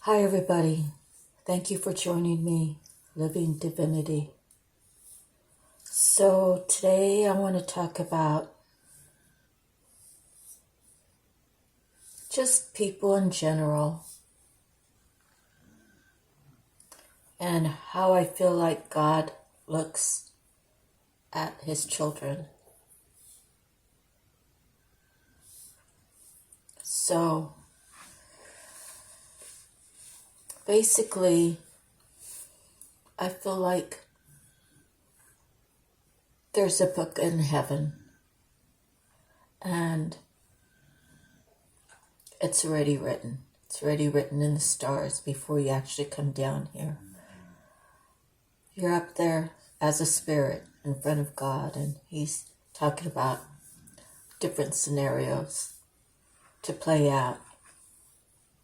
Hi, everybody. Thank you for joining me, Living Divinity. So, today I want to talk about just people in general and how I feel like God looks at His children. So, basically, I feel like there's a book in heaven and it's already written. It's already written in the stars before you actually come down here. You're up there as a spirit in front of God, and He's talking about different scenarios to play out.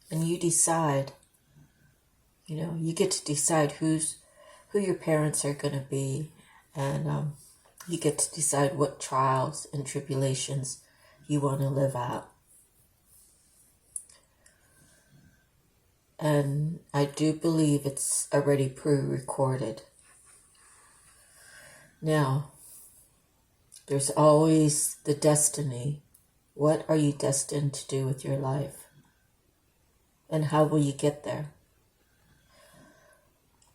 And you decide, you get to decide who your parents are going to be, and you get to decide what trials and tribulations you want to live out. And I do believe it's already pre-recorded. Now, there's always the destiny. What are you destined to do with your life? And how will you get there?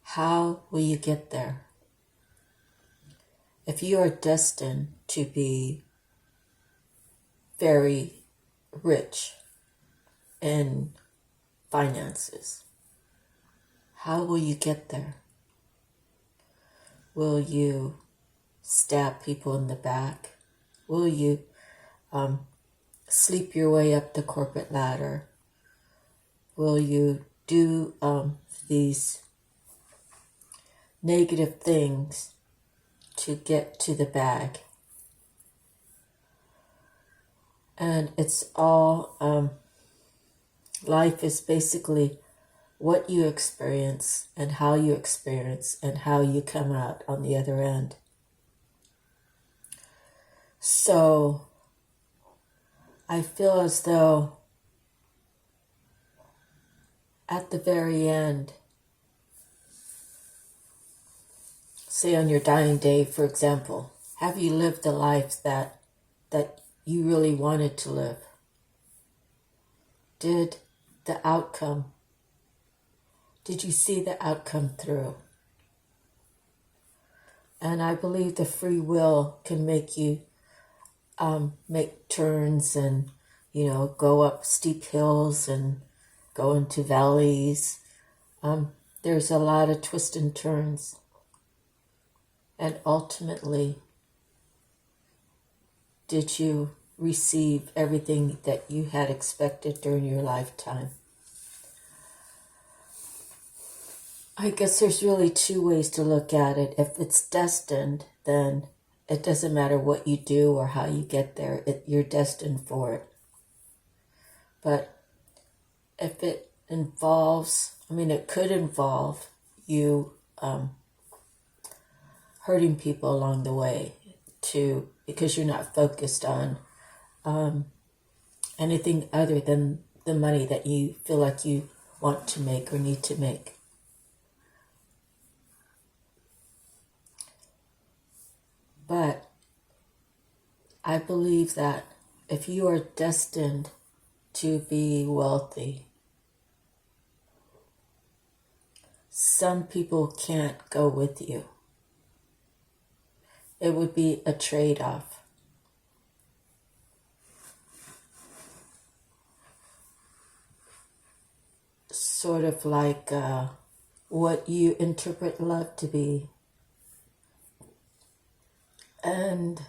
How will you get there? If you are destined to be very rich in finances, how will you get there? Will you stab people in the back? Will you sleep your way up the corporate ladder? Will you do these negative things to get to the bag? And it's all, life is basically what you experience and how you experience and how you come out on the other end. So I feel as though at the very end, say on your dying day, for example, have you lived the life that you really wanted to live? Did you see the outcome through? And I believe the free will can make you make turns and, go up steep hills and go into valleys. There's a lot of twists and turns. And ultimately, did you receive everything that you had expected during your lifetime? I guess there's really two ways to look at it. If it's destined, then it doesn't matter what you do or how you get there. You're destined for it. But if it involves, it could involve you hurting people along the way because you're not focused on anything other than the money that you feel like you want to make or need to make. But I believe that if you are destined to be wealthy, some people can't go with you. It would be a trade-off. Sort of like what you interpret love to be. And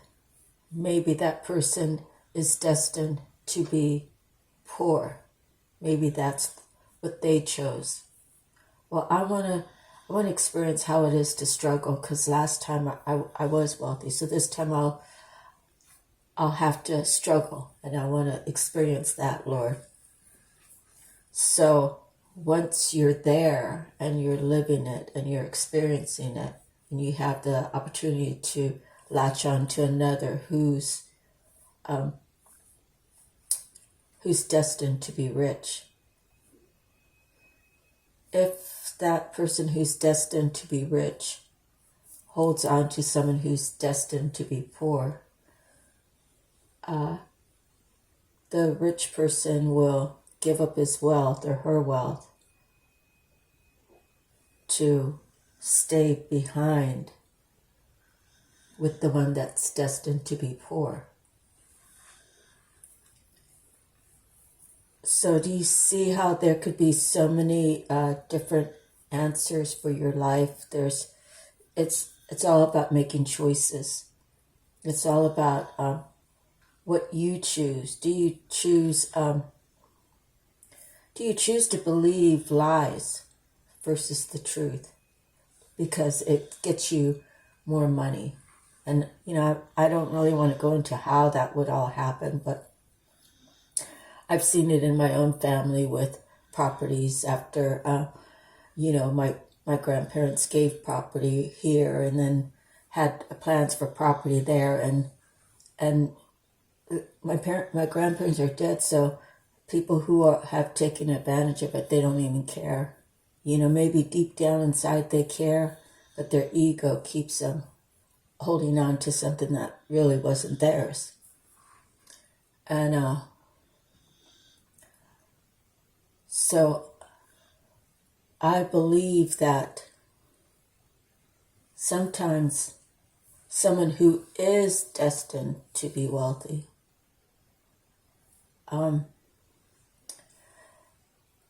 maybe that person is destined to be poor. Maybe that's what they chose. Well, I want to experience how it is to struggle, because last time I was wealthy. So this time I'll have to struggle, and I want to experience that, Lord. So once you're there and you're living it and you're experiencing it, and you have the opportunity to latch on to another who's destined to be rich, if that person who's destined to be rich holds on to someone who's destined to be poor, the rich person will give up his wealth or her wealth to stay behind with the one that's destined to be poor. So do you see how there could be so many different answers for your life? It's all about making choices. It's all about what you choose. Do you choose to believe lies versus the truth because it gets you more money? And I don't really want to go into how that would all happen, but I've seen it in my own family with properties after, my grandparents gave property here and then had plans for property there. And my grandparents are dead, so people who have taken advantage of it, they don't even care. Maybe deep down inside they care, but their ego keeps them holding on to something that really wasn't theirs. And so I believe that sometimes someone who is destined to be wealthy,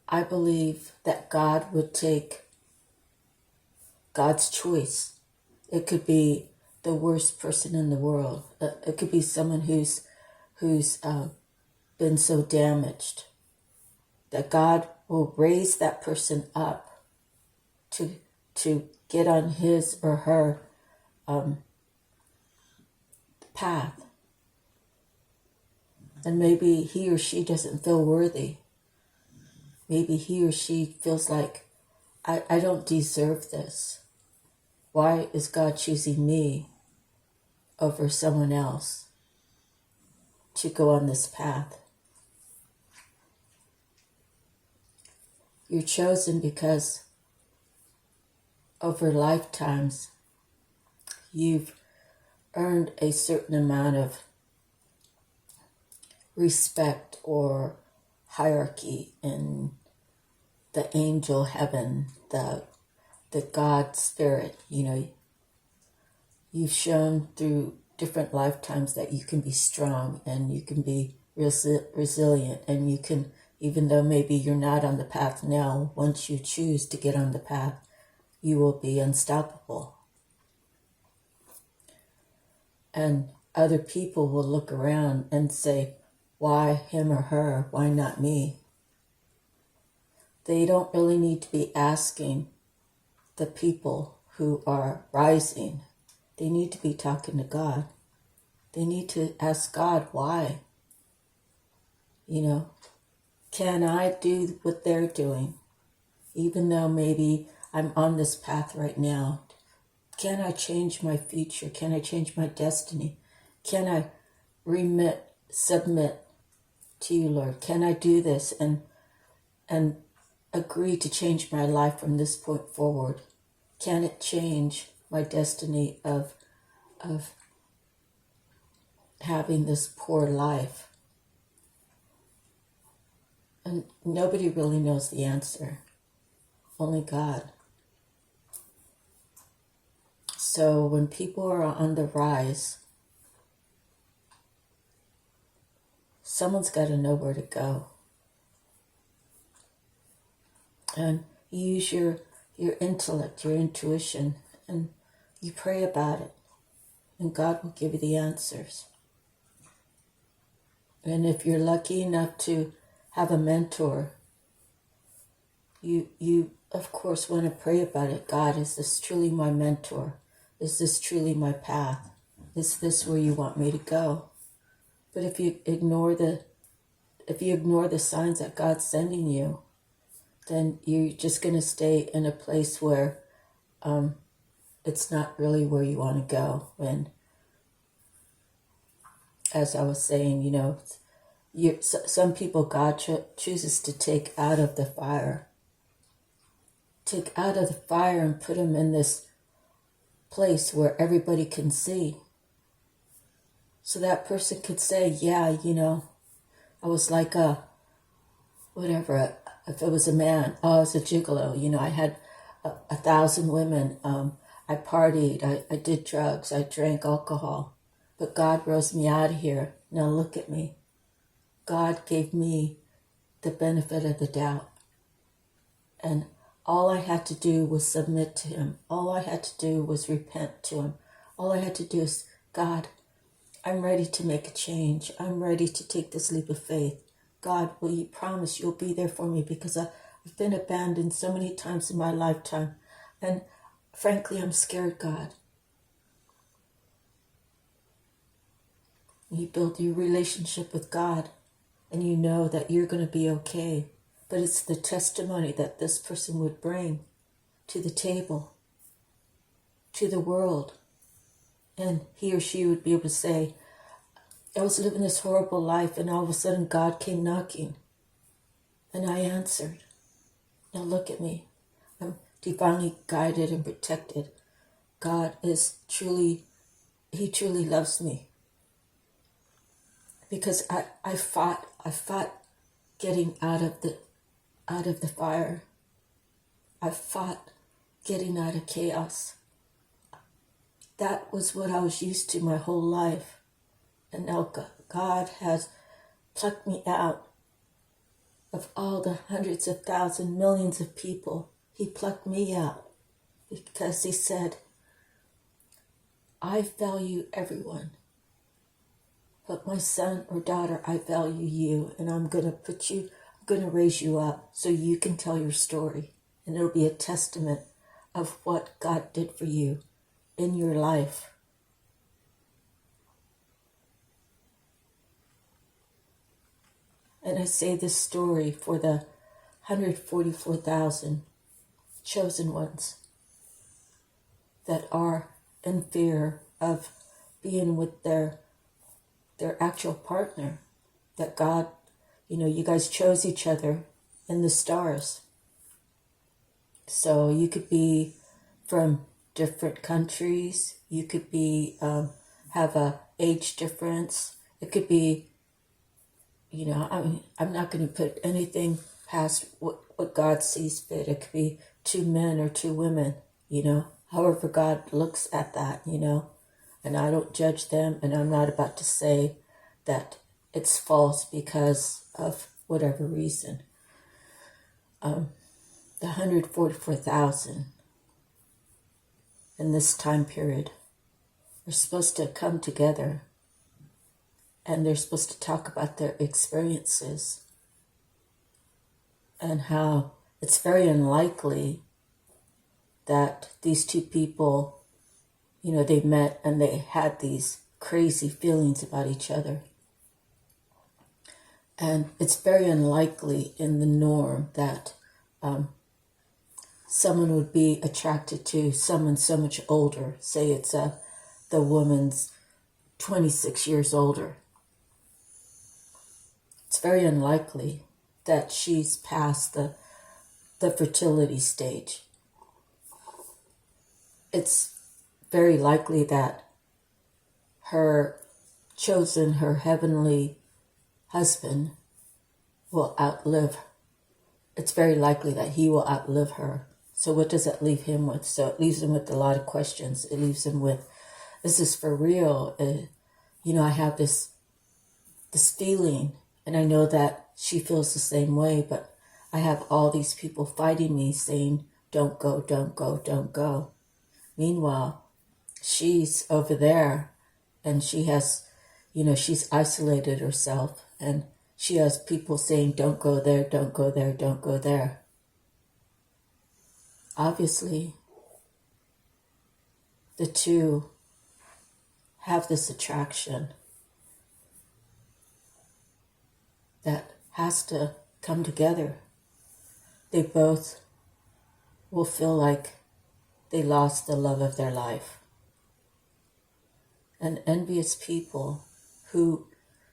I believe that God would take God's choice. It could be the worst person in the world. It could be someone who's been so damaged that God will raise that person up to get on his or her path. And maybe he or she doesn't feel worthy. Maybe he or she feels like, I don't deserve this. Why is God choosing me over someone else to go on this path? You're chosen because over lifetimes you've earned a certain amount of respect or hierarchy in the angel heaven, the God spirit. You've shown through different lifetimes that you can be strong and you can be resilient, and you can, even though maybe you're not on the path now, once you choose to get on the path, you will be unstoppable. And other people will look around and say, why him or her? Why not me? They don't really need to be asking the people who are rising. They need to be talking to God. They need to ask God, why? Can I do what they're doing? Even though maybe I'm on this path right now, can I change my future? Can I change my destiny? Can I submit to you, Lord? Can I do this and agree to change my life from this point forward? Can it change my destiny of having this poor life? And nobody really knows the answer. Only God. So when people are on the rise, someone's got to know where to go. And you use your intellect, your intuition, and you pray about it. And God will give you the answers. And if you're lucky enough to have a mentor, you of course want to pray about it. God, is this truly my mentor? Is this truly my path? Is this where you want me to go? But if you ignore the signs that God's sending you, then you're just going to stay in a place where it's not really where you want to go. And as I was saying, some people God chooses to take out of the fire take out of the fire and put him in this place where everybody can see. So that person could say, yeah, I was like if it was a man, I was a gigolo. I had 1,000 women. I partied, I did drugs, I drank alcohol. But God rose me out of here. Now look at me. God gave me the benefit of the doubt. And all I had to do was submit to him. All I had to do was repent to him. All I had to do is, God, I'm ready to make a change. I'm ready to take this leap of faith. God, will you promise you'll be there for me? Because I've been abandoned so many times in my lifetime. And frankly, I'm scared, God. You build your relationship with God and you know that you're going to be okay. But it's the testimony that this person would bring to the table, to the world. And he or she would be able to say, I was living this horrible life and all of a sudden God came knocking. And I answered. Now look at me. I'm divinely guided and protected. God is he truly loves me. Because I fought getting out of the fire. I fought getting out of chaos. That was what I was used to my whole life. And now God has plucked me out of all the hundreds of thousands, millions of people. He plucked me out because he said, I value everyone. But my son or daughter, I value you, and I'm going to raise you up so you can tell your story. And it'll be a testament of what God did for you in your life. And I say this story for the 144,000 chosen ones that are in fear of being with their actual partner, that God, you guys chose each other in the stars. So you could be from different countries. You could be have a age difference. It could be, I'm not going to put anything past what God sees fit. It could be 2 men or 2 women, however God looks at that, and I don't judge them, and I'm not about to say that it's false because of whatever reason. The 144,000 in this time period are supposed to come together and they're supposed to talk about their experiences and how it's very unlikely that these 2 people, they met and they had these crazy feelings about each other. And it's very unlikely in the norm that someone would be attracted to someone so much older. Say it's the woman's 26 years older. It's very unlikely that she's past the fertility stage. It's very likely that her heavenly husband will outlive. It's very likely that he will outlive her. So what does that leave him with? So it leaves him with a lot of questions. It leaves him with, is this for real? I have this feeling, and I know that she feels the same way, but I have all these people fighting me saying, don't go, don't go, don't go. Meanwhile, she's over there and she has, she's isolated herself and she has people saying, don't go there, don't go there, don't go there. Obviously, the 2 have this attraction that has to come together. They both will feel like they lost the love of their life. And envious people who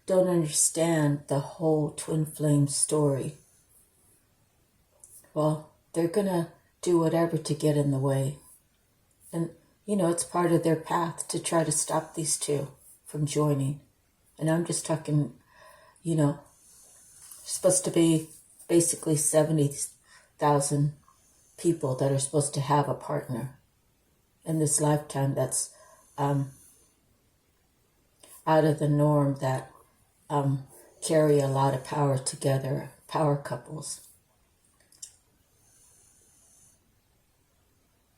don't understand the whole twin flame story, well, they're going to do whatever to get in the way. And, it's part of their path to try to stop these two from joining. And I'm just talking, supposed to be basically 70,000 people that are supposed to have a partner in this lifetime that's out of the norm, that carry a lot of power together, power couples.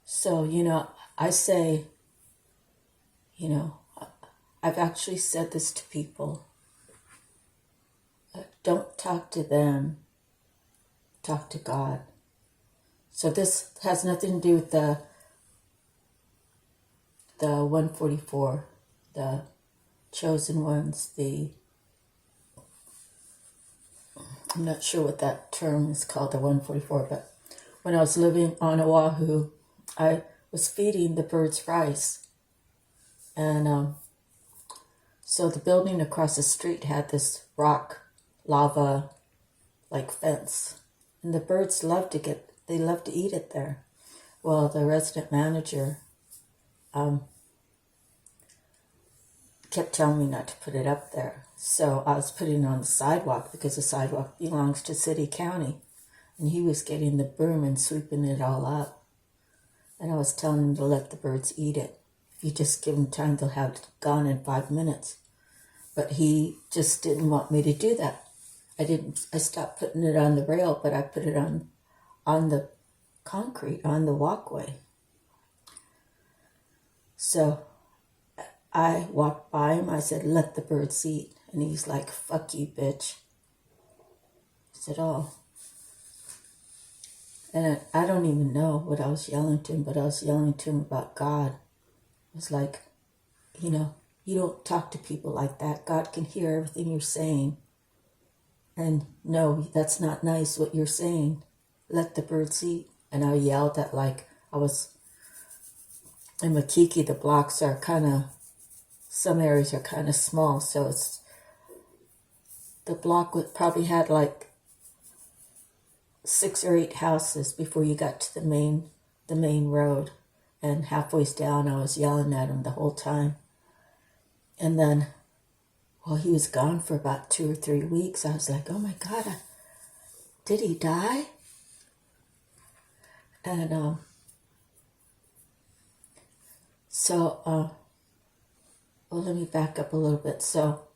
So, I say, I've actually said this to people. Don't talk to them, talk to God. So this has nothing to do with the 144, the chosen ones, I'm not sure what that term is called, the 144, but when I was living on Oahu, I was feeding the birds rice. And so the building across the street had this rock, lava, like fence. And the birds love to eat it there. Well, the resident manager kept telling me not to put it up there. So I was putting it on the sidewalk because the sidewalk belongs to city county. And he was getting the broom and sweeping it all up. And I was telling him to let the birds eat it. If you just give them time, they'll have it gone in 5 minutes. But he just didn't want me to do that. I stopped putting it on the rail, but I put it on the concrete, on the walkway. So I walked by him. I said, let the birds eat. And he's like, fuck you, bitch. I said, oh. And I don't even know what I was yelling to him, but I was yelling to him about God. It was like, you don't talk to people like that. God can hear everything you're saying. And no, that's not nice what you're saying. Let the birds eat. And I yelled at, like, I was in Makiki. The blocks are some areas are kind of small. So the block probably had like 6 or 8 houses before you got to the main road. And halfway down, I was yelling at him the whole time. And then, well, he was gone for about 2 or 3 weeks. I was like, oh my God, did he die? And well, let me back up a little bit. So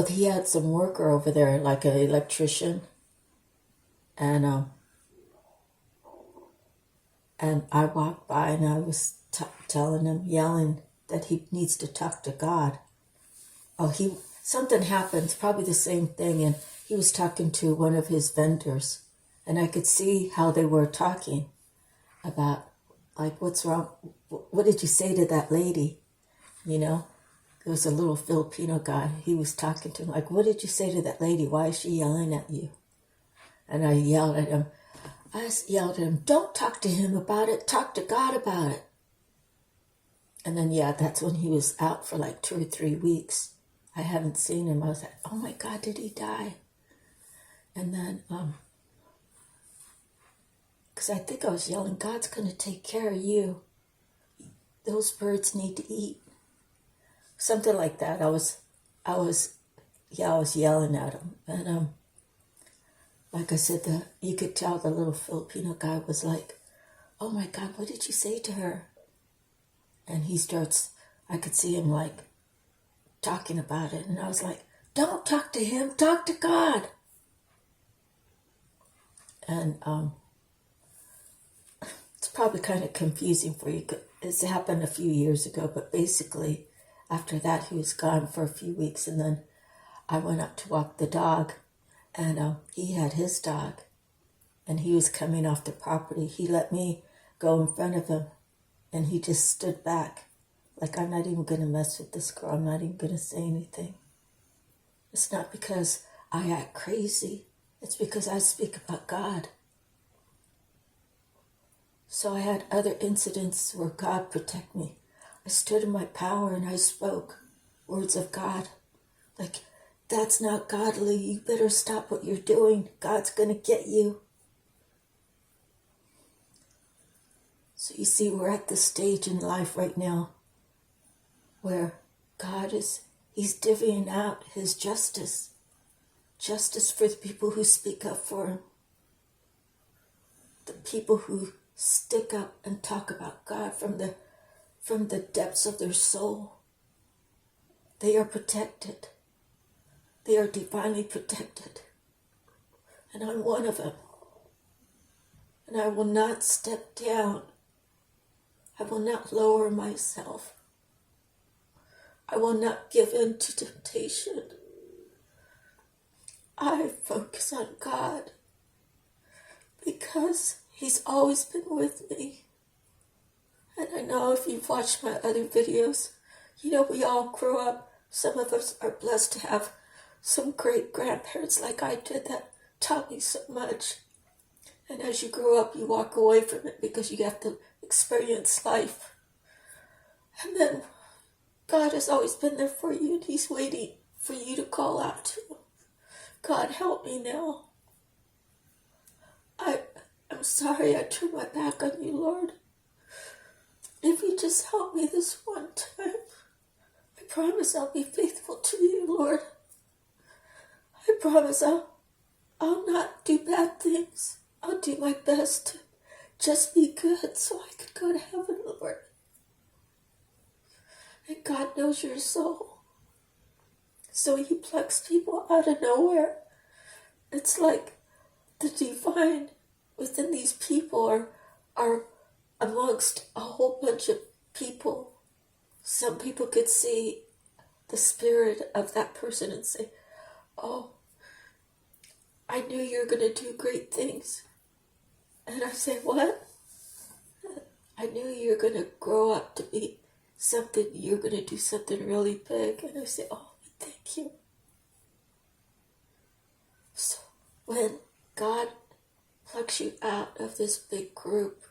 he had some worker over there, like an electrician. And I walked by and I was telling him, yelling that he needs to talk to God. Oh, something happened, probably the same thing, and he was talking to one of his vendors, and I could see how they were talking about, like, what's wrong? What did you say to that lady? There was a little Filipino guy. He was talking to him, like, what did you say to that lady? Why is she yelling at you? And I yelled at him. Don't talk to him about it. Talk to God about it. And then, that's when he was out for like 2 or 3 weeks. I hadn't seen him. I was like, oh my God, did he die? And then, because I think I was yelling, God's going to take care of you. Those birds need to eat. Something like that. I was yelling at him. And, like I said, you could tell the little Filipino guy was like, oh my God, what did you say to her? And I could see him like talking about it. And I was like, don't talk to him, talk to God. And it's probably kind of confusing for you. It's happened a few years ago, but basically after that, he was gone for a few weeks. And then I went up to walk the dog, and he had his dog, and he was coming off the property. He let me go in front of him, and he just stood back. Like, I'm not even going to mess with this girl. I'm not even going to say anything. It's not because I act crazy. It's because I speak about God. So I had other incidents where God protected me. I stood in my power and I spoke words of God. Like, that's not godly. You better stop what you're doing. God's going to get you. So you see, we're at the stage in life right now where God He's divvying out His justice. Justice for the people who speak up for Him. The people who stick up and talk about God from the depths of their soul. They are protected. They are divinely protected. And I'm one of them. And I will not step down. I will not lower myself. I will not give in to temptation. I focus on God because He's always been with me. And I know if you've watched my other videos, you know we all grow up. Some of us are blessed to have some great grandparents like I did that taught me so much. And as you grow up, you walk away from it because you have to experience life. And then God has always been there for you, and He's waiting for you to call out to Him. God, help me now. I'm sorry I turned my back on you, Lord. If you just help me this one time, I promise I'll be faithful to you, Lord. I promise I'll not do bad things. I'll do my best to just be good so I can go to heaven, Lord. And God knows your soul. So He plucks people out of nowhere. It's like the divine within these people are amongst a whole bunch of people. Some people could see the spirit of that person and say, oh, I knew you were going to do great things. And I say, what? I knew you were going to grow up to be something, you're going to do something really big. And I say, oh, thank you. So when God plucks you out of this big group,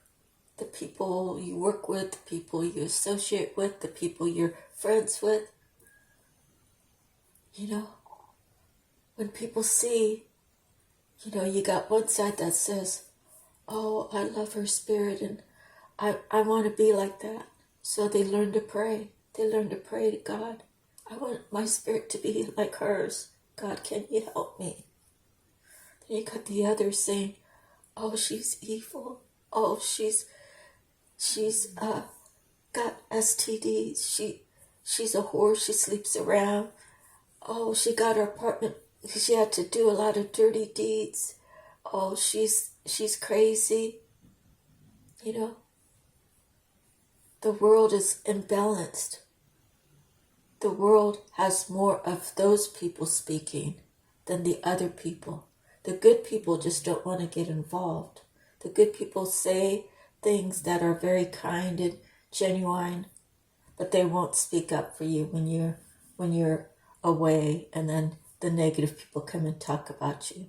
the people you work with, the people you associate with, the people you're friends with, you know, when people see, you know, you got one side that says, oh, I love her spirit and I want to be like that. So they learn to pray. They learn to pray to God. I want my spirit to be like hers. God, can you help me? Then you got the others saying, oh, she's evil. Oh, she's got STDs. She's a whore. She sleeps around. Oh, she got her apartment. She had to do a lot of dirty deeds. Oh, she's crazy. You know, the world is imbalanced. The world has more of those people speaking than the other people. The good people just don't want to get involved. The good people say things that are very kind and genuine, but they won't speak up for you when you're away, and then the negative people come and talk about you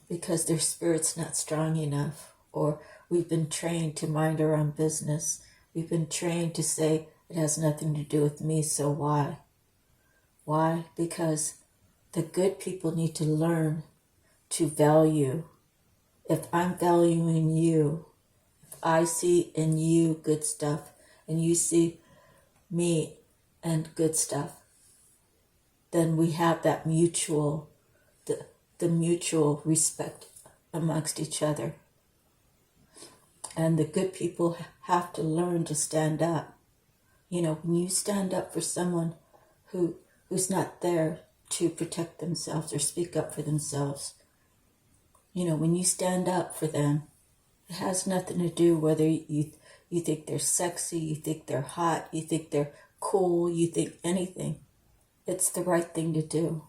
because their spirit's not strong enough, or we've been trained to mind our own business. We've been trained to say it has nothing to do with me, so why? Why? Because the good people need to learn to value. If I'm valuing you, if I see in you good stuff and you see me and good stuff, then we have that mutual, the mutual respect amongst each other. And the good people have to learn to stand up. You know, when you stand up for someone who's not there to protect themselves or speak up for themselves, you know, when you stand up for them, it has nothing to do whether you think they're sexy, you think they're hot, you think they're cool, you think anything. It's the right thing to do.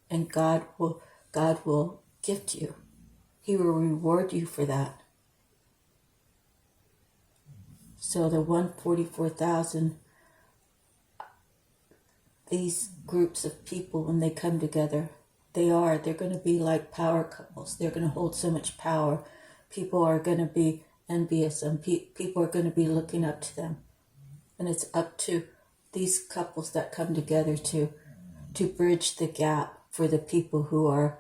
And God will gift you. He will reward you for that. So the 144,000, these groups of people, when they come together, they're going to be like power couples. They're going to hold so much power. People are going to be envious, and people are going to be looking up to them. And it's up to these couples that come together to bridge the gap for the people who are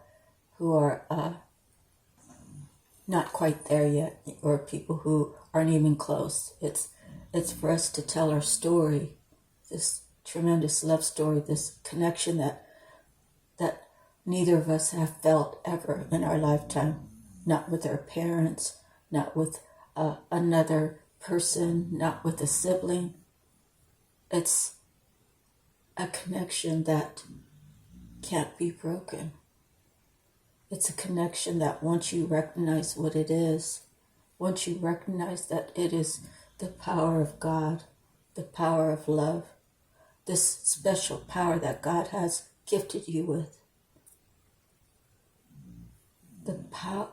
not quite there yet, or people who aren't even close. It's for us to tell our story, this tremendous love story, this connection that neither of us have felt ever in our lifetime. Not with our parents, not with another person, not with a sibling. It's a connection that can't be broken. It's a connection that once you recognize what it is, once you recognize that it is the power of God, the power of love, this special power that God has gifted you with, the power,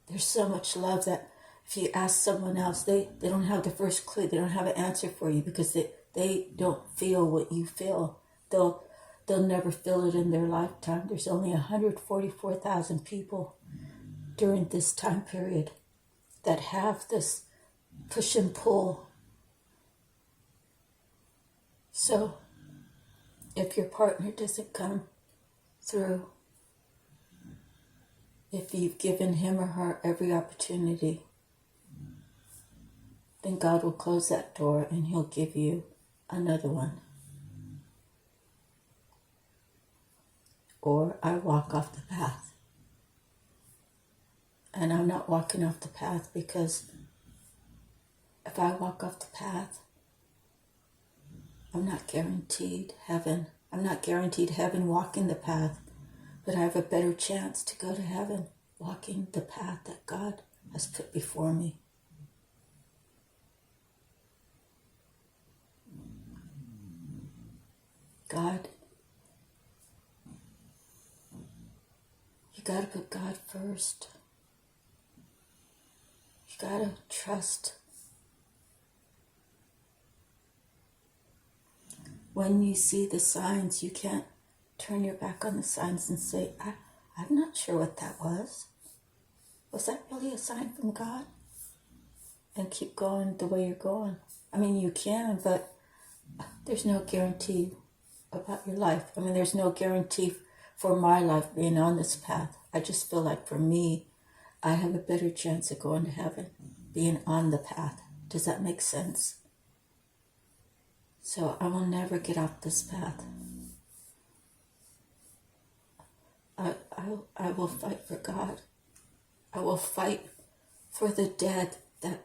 there's so much love that if you ask someone else, they don't have the first clue, they don't have an answer for you because they don't feel what you feel. They'll never feel it in their lifetime. There's only 144,000 people during this time period that have this push and pull. So if your partner doesn't come through, if you've given him or her every opportunity, then God will close that door and he'll give you another one. Or I walk off the path. And I'm not walking off the path because if I walk off the path, I'm not guaranteed heaven. I'm not guaranteed heaven walking the path, but I have a better chance to go to heaven walking the path that God has put before me. God, you gotta put God first. You gotta trust. When you see the signs, you can't turn your back on the signs and say, I'm not sure what that was. Was that really a sign from God? And keep going the way you're going. I mean, you can, but there's no guarantee about your life. I mean, there's no guarantee for my life being on this path. I just feel like for me, I have a better chance of going to heaven being on the path. Does that make sense? So I will never get off this path. I will fight for God. I will fight for the dead that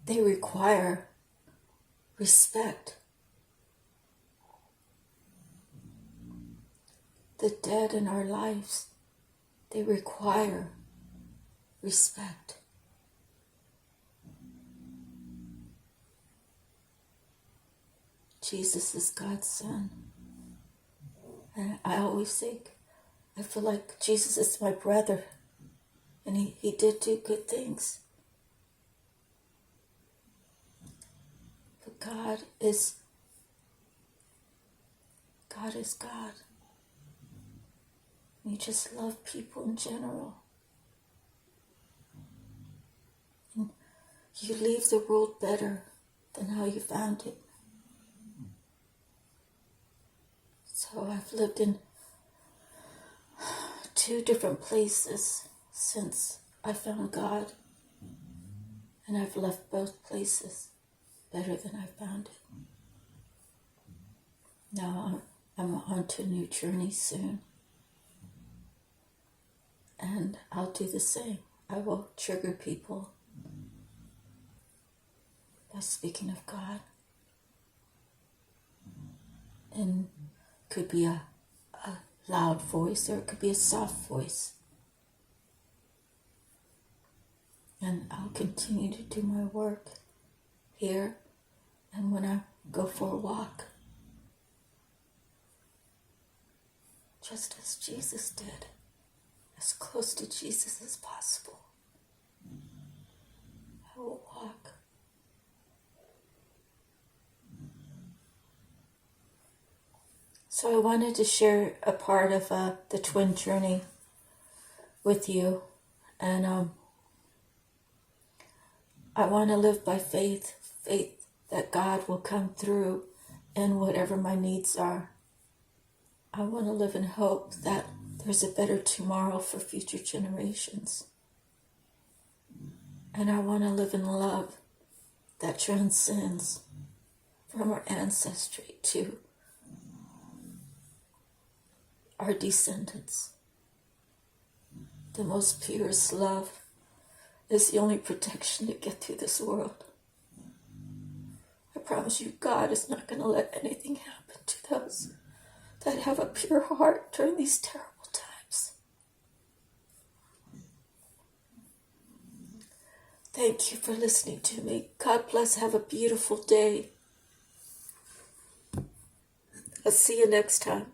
they require respect. The dead in our lives, they require respect. Jesus is God's Son. And I always think, I feel like Jesus is my brother. And he did do good things. But God is God. You just love people in general. And you leave the world better than how you found it. So I've lived in 2 different places since I found God. And I've left both places better than I found it. Now I'm on to a new journey soon. And I'll do the same. I will trigger people by speaking of God. And it could be a loud voice or it could be a soft voice. And I'll continue to do my work here and when I go for a walk. Just as Jesus did. As close to Jesus as possible. I will walk. So I wanted to share a part of the twin journey with you. And I want to live by faith that God will come through in whatever my needs are. I want to live in hope that there's a better tomorrow for future generations. And I want to live in love that transcends from our ancestry to our descendants. The most purest love is the only protection to get through this world. I promise you, God is not going to let anything happen to those that have a pure heart during these terrible times. Thank you for listening to me. God bless. Have a beautiful day. I'll see you next time.